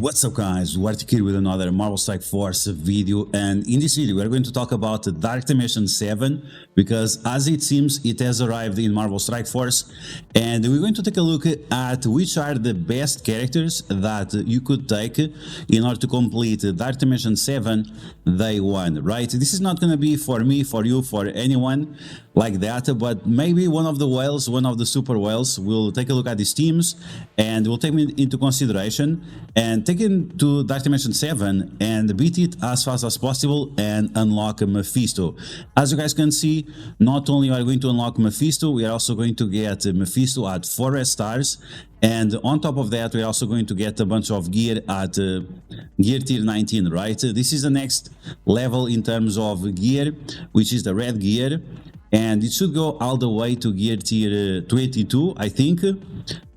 What's up guys, DuArktik here with another Marvel Strike Force video, and in this video we're going to talk about the Dark Dimension 7 because as it seems it has arrived in Marvel Strike Force, and we're going to take a look at which are the best characters that you could take in order to complete Dark Dimension 7 day one, right? This is not going to be for me, for you, for anyone like that, but maybe one of the whales, one of the super whales will take a look at these teams and will take it into consideration and take it to Dark Dimension 7 and beat it as fast as possible and unlock Mephisto. As you guys can see, not only are we going to unlock Mephisto, we are also going to get Mephisto at 4 red stars, and on top of that we're also going to get a bunch of gear at gear tier 19, right? This is the next level in terms of gear, which is the red gear, and it should go all the way to gear tier 22, I think,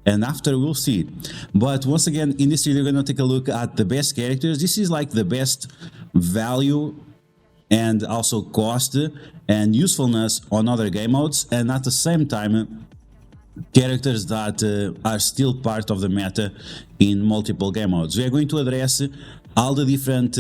and after we'll see. But once again, in this video we're going to take a look at the best characters. This is like the best value and also cost and usefulness on other game modes, and at the same time characters that are still part of the meta in multiple game modes. We are going to address all the different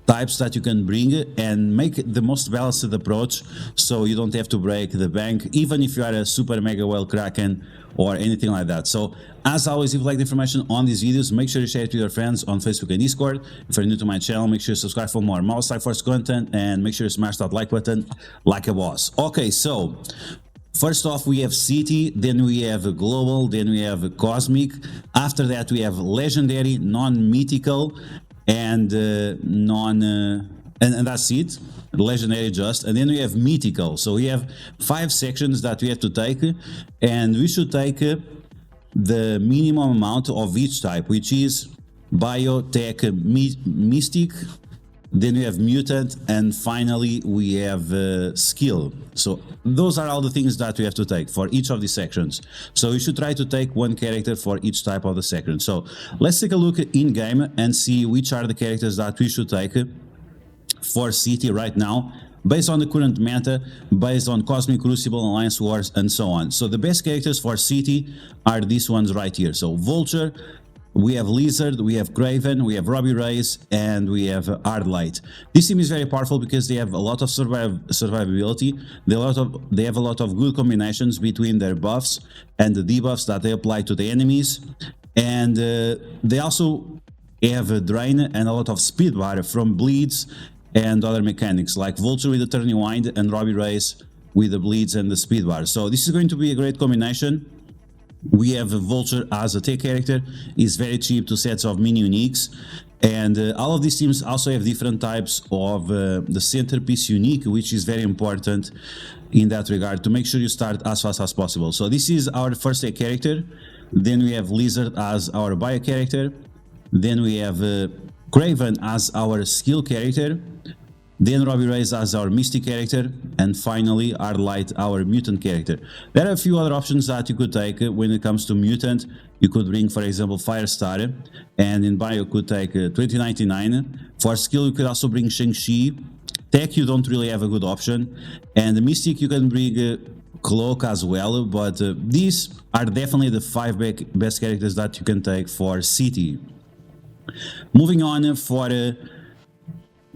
types that you can bring and make the most balanced approach, so you don't have to break the bank even if you are a super mega whale kraken or anything like that. So as always, if you like the information on these videos, make sure you share it with your friends on Facebook and Discord. If you're new to my channel, make sure you subscribe for more Marvel Strike Force content, and make sure you smash that like button like a boss. Okay, so first off we have City, then we have Global, then we have Cosmic. After that we have Legendary, non-mythical, and and that's it, Legendary just, and then we have Mythical. So we have 5 sections that we have to take, and we should take the minimum amount of each type, which is Bio, Tech, Mystic, then we have Mutant, and finally we have Skill. So those are all the things that we have to take for each of these sections. So we should try to take one character for each type of the section. So let's take a look in game and see which are the characters that we should take for City right now, based on the current meta, based on Cosmic Crucible, Alliance Wars, and so on. So the best characters for City are these ones right here. So Vulture, we have Lizard, we have Craven, we have Robbie Reyes, and we have Hardlight. This team is very powerful because they have a lot of survivability. They have a lot of good combinations between their buffs and the debuffs that they apply to the enemies, and they also have a drain and a lot of speed bar from bleeds and other mechanics, like Vulture with the turning wind and Robbie Reyes with the bleeds and the speed bar. So this is going to be a great combination. We have Vulture as a tech character, is very cheap to sets of mini uniques, and all of these teams also have different types of the centerpiece unique, which is very important in that regard to make sure you start as fast as possible. So this is our first tech character, then we have Lizard as our bio character, then we have Craven as our skill character, then Robbie Reyes as our Mystic character, and finally Hardlight, our Mutant character. There are a few other options that you could take when it comes to Mutant. You could bring, for example, Firestar, and in Bio you could take 2099. For skill you could also bring Shang-Chi. Tech you don't really have a good option, and the Mystic you can bring Cloak as well, but these are definitely the 5 best characters that you can take for City. Moving on for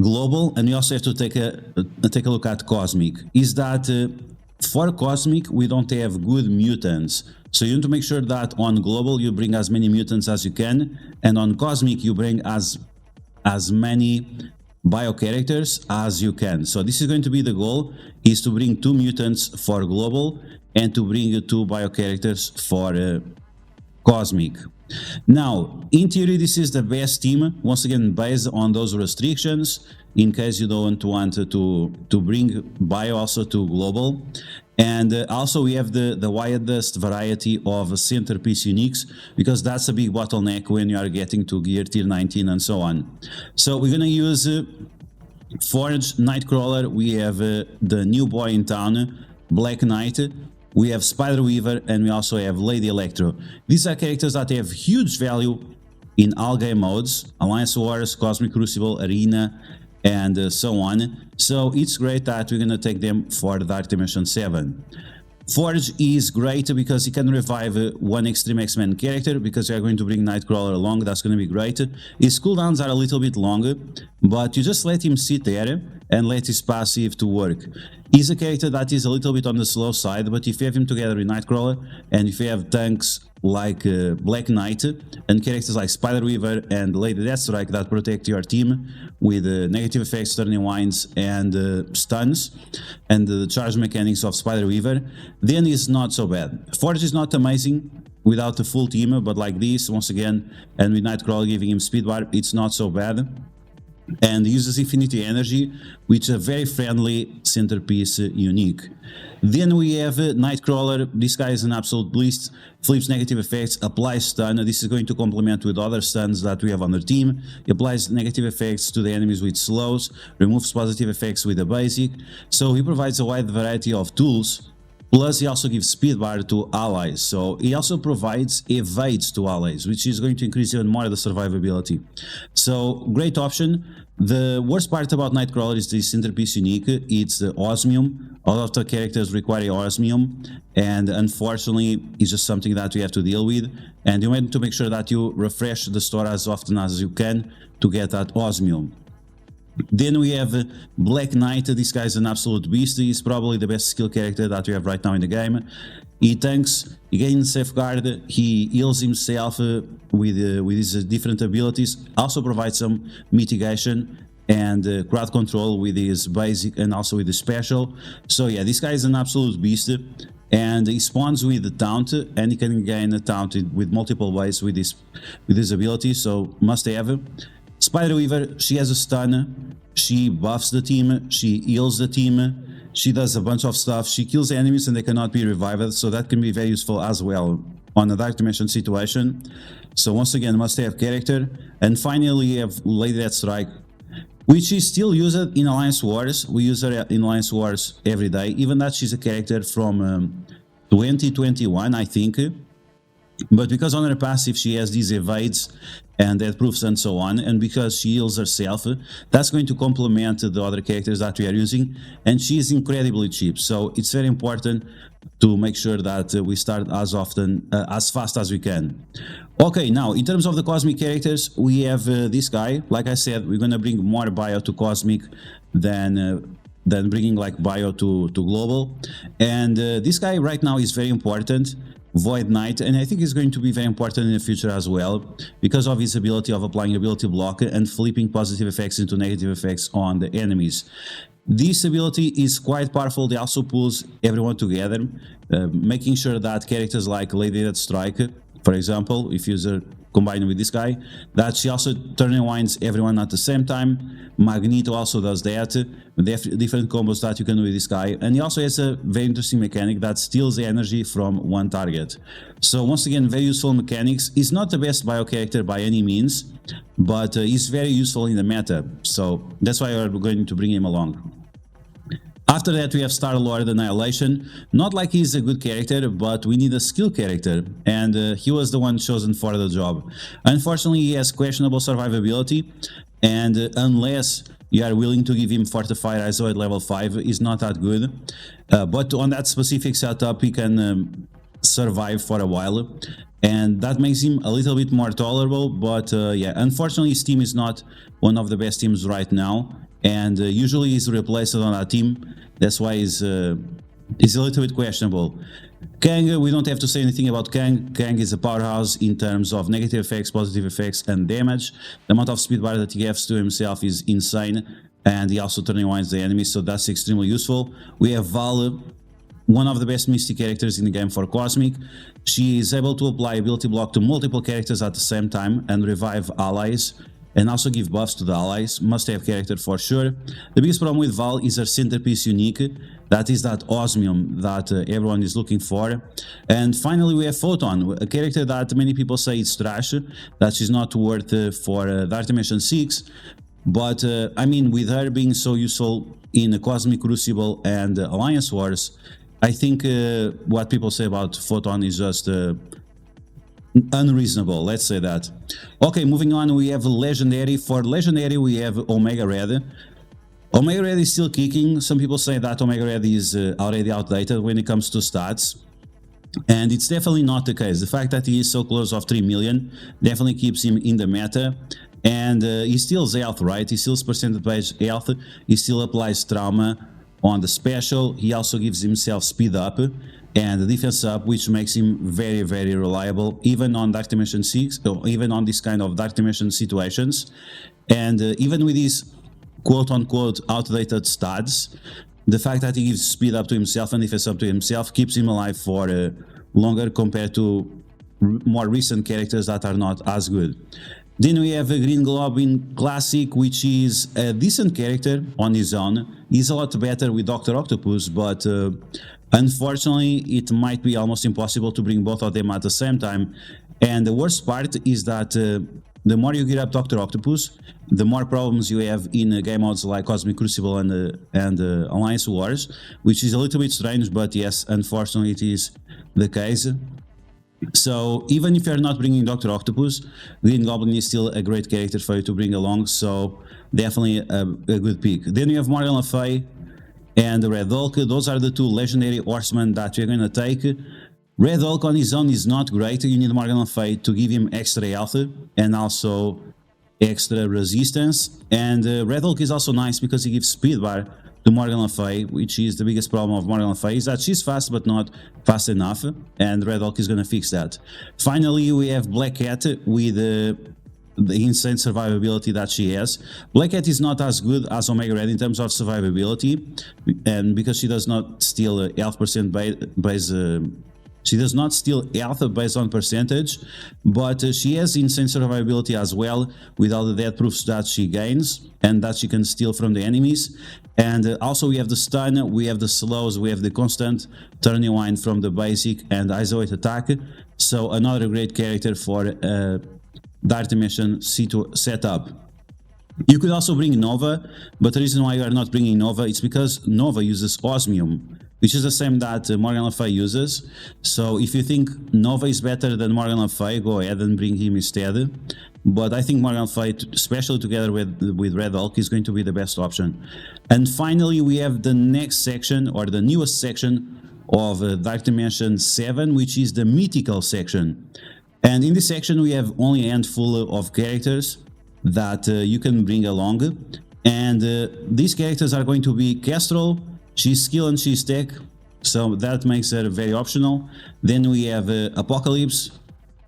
Global, and we also have to take a look at Cosmic, is that for Cosmic we don't have good mutants, so you need to make sure that on Global you bring as many mutants as you can, and on Cosmic you bring as many bio characters as you can. So this is going to be the goal, is to bring 2 mutants for Global and to bring 2 bio characters for Cosmic. Now, in theory, this is the best team, once again based on those restrictions, in case you don't want to bring bio also to Global. And also we have the widest variety of centerpiece uniques, because that's a big bottleneck when you are getting to gear tier 19 and so on. So we're gonna use Forge, Nightcrawler, we have the new boy in town, Black Knight, we have Spider Weaver, and we also have Lady Electro. These are characters that have huge value in all game modes, Alliance Wars, Cosmic Crucible, Arena, and so on. So it's great that we're going to take them for Dark Dimension 7. Forge is great because he can revive one Extreme X-Men character, because we are going to bring Nightcrawler along. That's going to be great. His cooldowns are a little bit longer, but you just let him sit there and let his passive to work. He's a character that is a little bit on the slow side, but if you have him together with Nightcrawler, and if you have tanks like Black Knight and characters like Spider-Weaver and Lady Deathstrike that protect your team with negative effects, turning winds, and stuns, and the charge mechanics of Spider-Weaver, then it's not so bad. Forge is not amazing without the full team, but like this, once again, and with Nightcrawler giving him speed bar, it's not so bad. And uses Infinity Energy, which is a very friendly centerpiece unique. Then we have Nightcrawler. This guy is an absolute beast, flips negative effects, applies stun. This is going to complement with other stuns that we have on the team. He applies negative effects to the enemies with slows, removes positive effects with a basic. So he provides a wide variety of tools. Plus, he also gives speed bar to allies, so he also provides evades to allies, which is going to increase even more the survivability. So, great option. The worst part about Nightcrawler is the centerpiece unique. It's the osmium. A lot of the characters require osmium, and unfortunately, it's just something that we have to deal with. And you want to make sure that you refresh the store as often as you can to get that osmium. Then we have Black Knight. This guy is an absolute beast. He's probably the best skill character that we have right now in the game. He tanks, he gains safeguard, he heals himself with his different abilities, also provides some mitigation and crowd control with his basic and also with the special. So yeah, this guy is an absolute beast. And he spawns with the taunt, and he can gain a taunt with multiple ways with his ability, so must have. Spider-Weaver, she has a stun, she buffs the team, she heals the team, she does a bunch of stuff, she kills enemies and they cannot be revived, so that can be very useful as well on a Dark Dimension situation. So once again, must-have character. And finally, we have Lady Deathstrike, which is still used in Alliance Wars. We use her in Alliance Wars every day, even that she's a character from 2021, I think. But because on her passive she has these evades and death proofs and so on, and because she heals herself, that's going to complement the other characters that we are using, and she is incredibly cheap, so it's very important to make sure that we start as fast as we can. Okay, now in terms of the cosmic characters, we have this guy. Like I said, we're going to bring more bio to cosmic than bringing like bio to global, and this guy right now is very important. Void Knight, and I think it's going to be very important in the future as well, because of his ability of applying ability block and flipping positive effects into negative effects on the enemies. This ability is quite powerful. They also pulls everyone together, making sure that characters like Lady Deathstrike, for example, if you're combining with this guy, that she also turn winds everyone at the same time. Magneto also does that. They have different combos that you can do with this guy, and he also has a very interesting mechanic that steals the energy from one target. So once again, very useful mechanics. He's not the best bio character by any means, but he's very useful in the meta, so that's why we're going to bring him along. After that, we have Star-Lord Annihilation. Not like he's a good character, but we need a skill character, and he was the one chosen for the job. Unfortunately, he has questionable survivability, and unless you are willing to give him Fortified ISO at level 5, he's not that good. But on that specific setup, he can survive for a while, and that makes him a little bit more tolerable. But yeah, unfortunately, his team is not one of the best teams right now, and usually he's replaced on that team. That's why he's a little bit questionable. Kang, we don't have to say anything about Kang. Kang is a powerhouse in terms of negative effects, positive effects, and damage. The amount of speed bar that he gives to himself is insane, and he also turning winds the enemy, so that's extremely useful. We have Val, one of the best Mystic characters in the game for Cosmic. She is able to apply ability block to multiple characters at the same time and revive allies, and also give buffs to the allies. Must-have character for sure. The biggest problem with Val is her centerpiece unique. That is that osmium that everyone is looking for. And finally, we have Photon, a character that many people say is trash, that she's not worth for Dark Dimension 6. But I mean, with her being so useful in Cosmic Crucible and Alliance Wars, I think what people say about Photon is just unreasonable, let's say that. Okay, moving on, we have Legendary. For Legendary, we have Omega Red. Omega Red is still kicking. Some people say that Omega Red is already outdated when it comes to stats. And it's definitely not the case. The fact that he is so close of 3 million definitely keeps him in the meta. And he steals health, right? He steals percentage health. He still applies trauma on the special. He also gives himself speed up and the defense up, which makes him very, very reliable, even on Dark Dimension 6, or even on this kind of Dark Dimension situations. And even with these quote-unquote outdated stats, the fact that he gives speed up to himself and defense up to himself keeps him alive for longer compared to more recent characters that are not as good. Then we have a Green Goblin Classic, which is a decent character on his own. He's a lot better with Dr. Octopus, but unfortunately it might be almost impossible to bring both of them at the same time. And the worst part is that the more you gear up Dr. Octopus, the more problems you have in game modes like Cosmic Crucible and Alliance Wars, which is a little bit strange, but yes, unfortunately it is the case. So even if you're not bringing Dr. Octopus, Green Goblin is still a great character for you to bring along, so definitely a good pick. Then you have Morgan Le Fay and Red Hulk. Those are the two legendary horsemen that you're going to take. Red Hulk on his own is not great. You need Morgan Le Fay to give him extra health and also extra resistance. And Red Hulk is also nice because he gives speed bar to Morgan Le Fay, which is the biggest problem of Morgan Le Fay, is that she's fast but not fast enough, and Red Hulk is going to fix that. Finally, we have Black Cat with the insane survivability that she has. Black Cat is not as good as Omega Red in terms of survivability, and because she does not steal health percent base. She does not steal health based on percentage, but she has insane survivability as well with all the death proofs that she gains and that she can steal from the enemies. And also we have the stun, we have the slows, we have the constant turning line from the basic and isolate attack. So another great character for Dark Dimension setup. You could also bring Nova, but the reason why you are not bringing Nova is because Nova uses Osmium, which is the same that Morgan Le Fay uses. So if you think Nova is better than Morgan Le Fay, go ahead and bring him instead. But I think Morgan Le Fay, especially together with Red Hulk, is going to be the best option. And finally, we have the next section, or the newest section of Dark Dimension 7, which is the Mythical section. And in this section, we have only a handful of characters that you can bring along. And these characters are going to be Kestrel. She's skill and she's tech, so that makes her very optional. Then we have Apocalypse.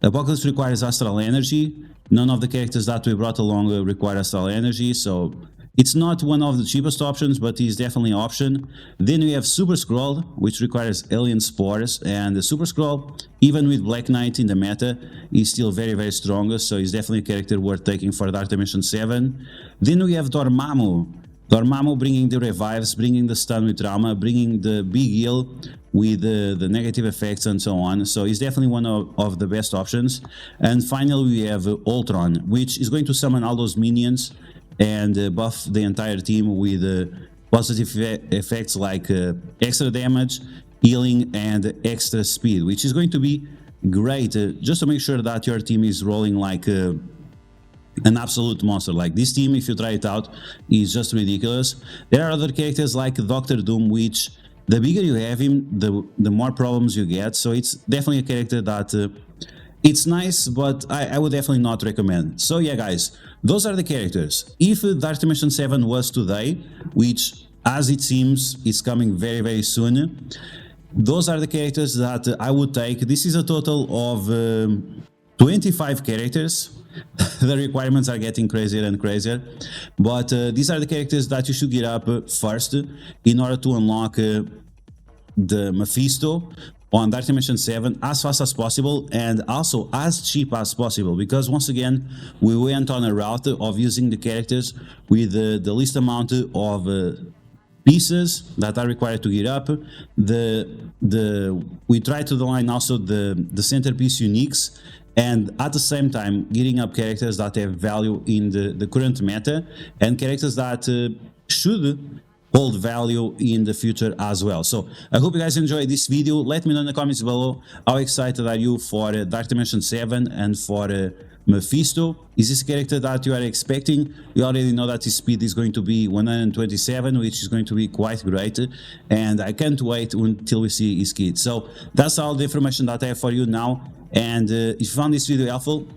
Apocalypse requires astral energy. None of the characters that we brought along require astral energy, so it's not one of the cheapest options, but it's definitely an option. Then we have Super Skrull, which requires alien spores, and the Super Skrull, even with Black Knight in the meta, is still very, very strong, so he's definitely a character worth taking for Dark Dimension 7. Then we have Dormammu. Dormammu bringing the revives, bringing the stun with trauma, bringing the big heal with the negative effects and so on. So he's definitely one of the best options. And finally we have Ultron, which is going to summon all those minions and buff the entire team with positive effects like extra damage, healing and extra speed, which is going to be great just to make sure that your team is rolling like an absolute monster. Like this team, if you try it out, is just ridiculous. There are other characters like Doctor Doom, which the bigger you have him, the more problems you get. So it's definitely a character that it's nice, but I would definitely not recommend. So yeah, guys, those are the characters. If Dark Dimension 7 was today, which as it seems is coming very, very soon, those are the characters that I would take. This is a total of 25 characters. The requirements are getting crazier and crazier, but these are the characters that you should get up first in order to unlock the Mephisto on Dark Dimension 7 as fast as possible and also as cheap as possible, because once again we went on a route of using the characters with the least amount of pieces that are required to get up. We try to align also the centerpiece uniques, and at the same time getting up characters that have value in the current meta and characters that should hold value in the future as well. So I hope you guys enjoyed this video. Let me know in the comments below how excited are you for Dark Dimension 7 and for Mephisto is this character that you are expecting. You already know that his speed is going to be 127, which is going to be quite great, and I can't wait until we see his kit. So that's all the information that I have for you now, and if you found this video helpful,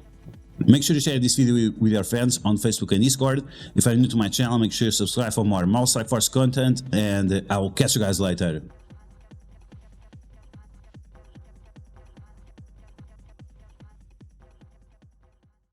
make sure to share this video with your friends on Facebook and Discord. If you're new to my channel, make sure to subscribe for more Marvel Strike Force content, and I will catch you guys later.